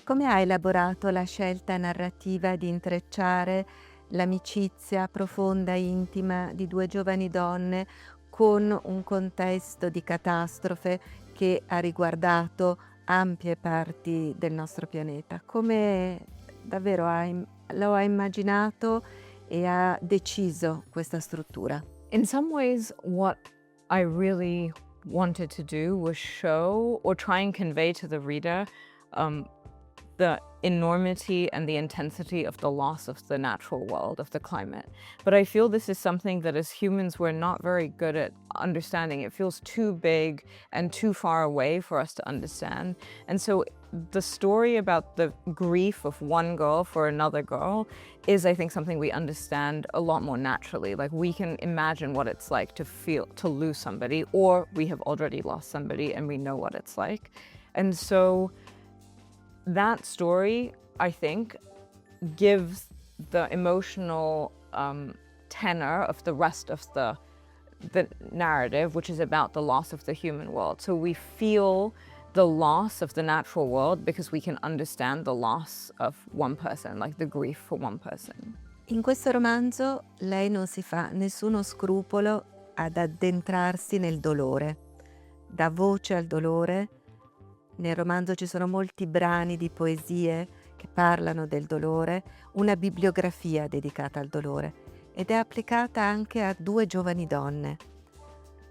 Come hai elaborato la scelta narrativa di intrecciare l'amicizia profonda e intima di due giovani donne con un contesto di catastrofe che ha riguardato ampie parti del nostro pianeta? Come davvero lo ha immaginato e ha deciso questa struttura? In some ways, what I really wanted to do was show or try and convey to the reader um, the enormity and the intensity of the loss of the natural world, of the climate. But I feel this is something that as humans we're not very good at understanding. It feels too big and too far away for us to understand. And so the story about the grief of one girl for another girl is, I think, something we understand a lot more naturally. Like we can imagine what it's like to feel, to lose somebody, or we have already lost somebody and we know what it's like. And so that story, I think, gives the emotional tenor of the rest of the narrative, which is about the loss of the human world. So we feel the loss of the natural world because we can understand the loss of one person, like the grief for one person. In questo romanzo lei non si fa nessuno scrupolo ad addentrarsi nel dolore, dà voce al dolore. Nel romanzo ci sono molti brani di poesie che parlano del dolore, una bibliografia dedicata al dolore ed è applicata anche a due giovani donne.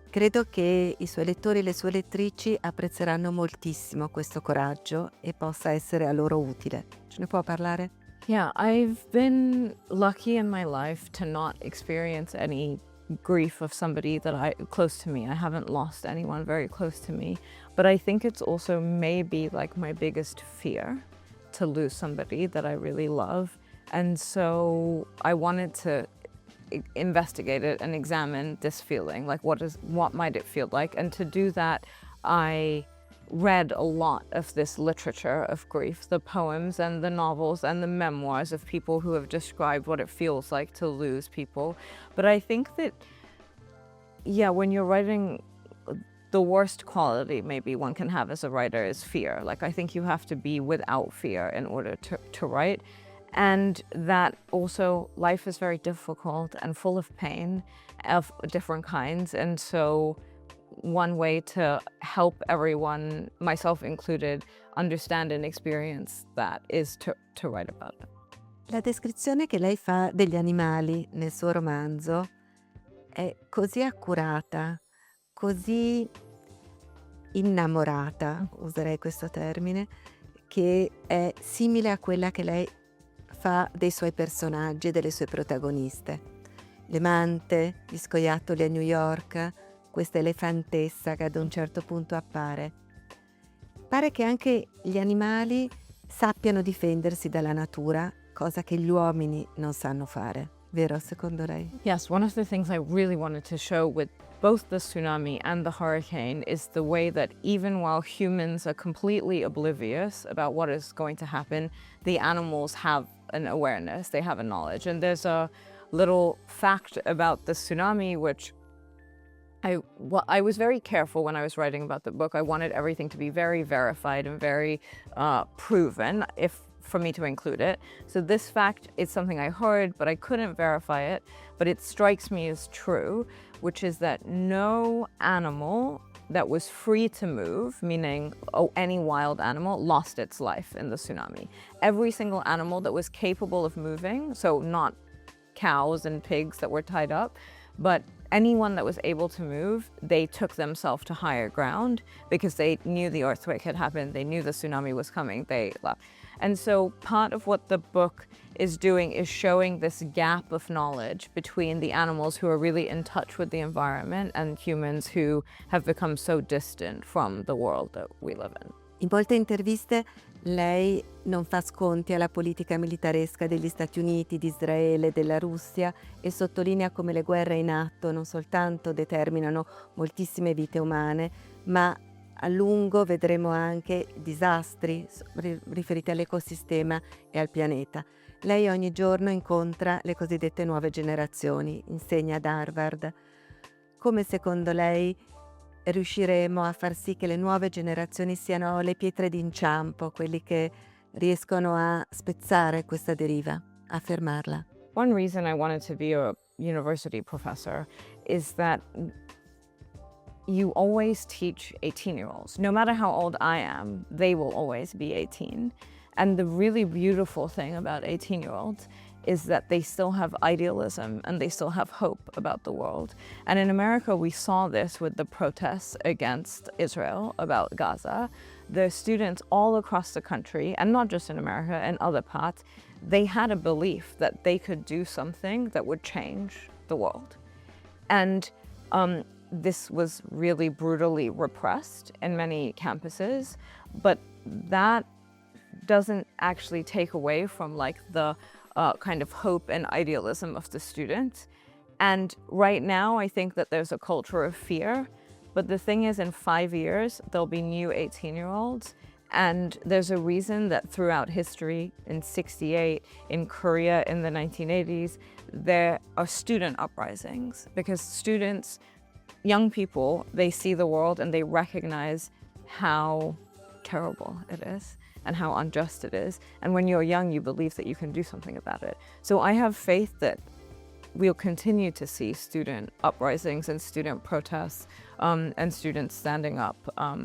Credo che i suoi lettori e le sue lettrici apprezzeranno moltissimo questo coraggio e possa essere a loro utile. Ce ne può parlare? Yeah, I've been lucky in my life to not experience any grief of somebody close to me. I haven't lost anyone very close to me, but I think it's also maybe like my biggest fear to lose somebody that I really love. And so I wanted to investigate it and examine this feeling, like what might it feel like? And to do that, I read a lot of this literature of grief, the poems and the novels and the memoirs of people who have described what it feels like to lose people. But I think that, yeah, when you're writing, the worst quality maybe one can have as a writer is fear. Like, I think you have to be without fear in order to write. And that also, life is very difficult and full of pain of different kinds. And so one way to help everyone, myself included, understand and experience that is to write about it. La descrizione che lei fa degli animali nel suo romanzo è così accurata, così innamorata, userei questo termine, che è simile a quella che lei fa dei suoi personaggi e delle sue protagoniste. Le mante, gli scoiattoli a New York, questa elefantessa che ad un certo punto appare. Pare che anche gli animali sappiano difendersi dalla natura, cosa che gli uomini non sanno fare. Vero, secondo lei? Yes, one of the things I really wanted to show with both the tsunami and the hurricane is the way that even while humans are completely oblivious about what is going to happen, the animals have an awareness, they have a knowledge. And there's a little fact about the tsunami, which I was very careful when I was writing about the book. I wanted everything to be very verified and very proven for me to include it. So this fact is something I heard, but I couldn't verify it, but it strikes me as true, which is that no animal that was free to move, meaning any wild animal, lost its life in the tsunami. Every single animal that was capable of moving, so not cows and pigs that were tied up, but anyone that was able to move, they took themselves to higher ground because they knew the earthquake had happened, they knew the tsunami was coming, they left. And so part of what the book is doing is showing this gap of knowledge between the animals who are really in touch with the environment and humans who have become so distant from the world that we live in. In molte interviste lei non fa sconti alla politica militaresca degli Stati Uniti, di Israele, della Russia e sottolinea come le guerre in atto non soltanto determinano moltissime vite umane, ma a lungo vedremo anche disastri riferiti all'ecosistema e al pianeta. Lei ogni giorno incontra le cosiddette nuove generazioni, insegna ad Harvard. Come secondo lei riusciremo a far sì che le nuove generazioni siano le pietre d'inciampo, quelli che riescono a spezzare questa deriva, a fermarla. One reason I wanted to be a university professor is that you always teach 18-year-olds. No matter how old I am, they will always be 18. And the really beautiful thing about 18-year-olds is that they still have idealism and they still have hope about the world. And in America, we saw this with the protests against Israel about Gaza. The students all across the country, and not just in America, and other parts, they had a belief that they could do something that would change the world. And this was really brutally repressed in many campuses, but that doesn't actually take away from like the kind of hope and idealism of the students. And right now, I think that there's a culture of fear, but the thing is, in 5 years, there'll be new 18-year-olds. And there's a reason that throughout history, in '68, in Korea in the 1980s, there are student uprisings because students, young people, they see the world and they recognize how terrible it is and how unjust it is. And when you're young, you believe that you can do something about it. So I have faith that we'll continue to see student uprisings and student protests and students standing up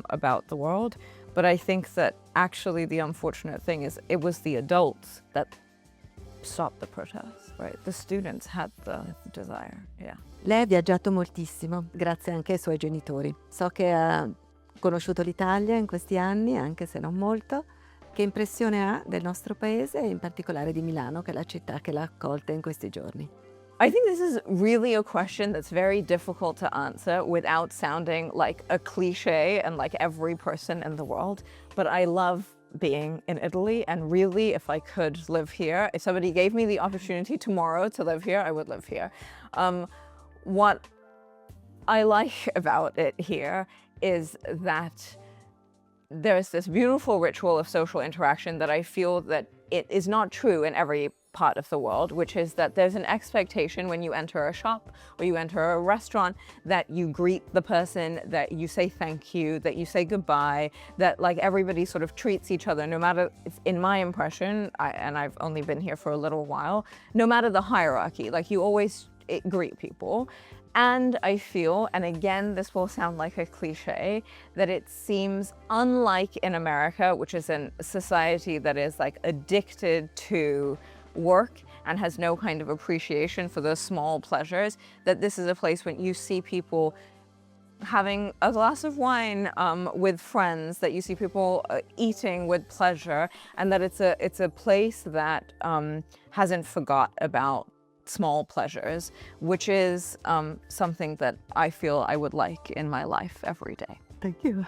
about the world. But I think that actually the unfortunate thing is it was the adults that stopped the protests, right? The students had the desire, yeah. Lei ha viaggiato moltissimo, grazie anche ai suoi genitori. So che ha conosciuto l'Italia in questi anni, anche se non molto. Che impressione ha del nostro paese e in particolare di Milano, che è la città che l'ha accolta in questi giorni? I think this is really a question that's very difficult to answer without sounding like a cliche and like every person in the world. But I love being in Italy, and really, if I could live here, if somebody gave me the opportunity tomorrow to live here, I would live here. What I like about it here is that there's this beautiful ritual of social interaction that I feel that it is not true in every part of the world, which is that there's an expectation when you enter a shop or you enter a restaurant that you greet the person, that you say thank you, that you say goodbye, that like everybody sort of treats each other, no matter, in my impression, and I've only been here for a little while, no matter the hierarchy, like you always greet people. And I feel, and again, this will sound like a cliche, that it seems unlike in America, which is a society that is like addicted to work and has no kind of appreciation for the small pleasures, that this is a place when you see people having a glass of wine with friends, that you see people eating with pleasure, and that it's a place that hasn't forgot about small pleasures, which is something that I feel I would like in my life every day. Thank you.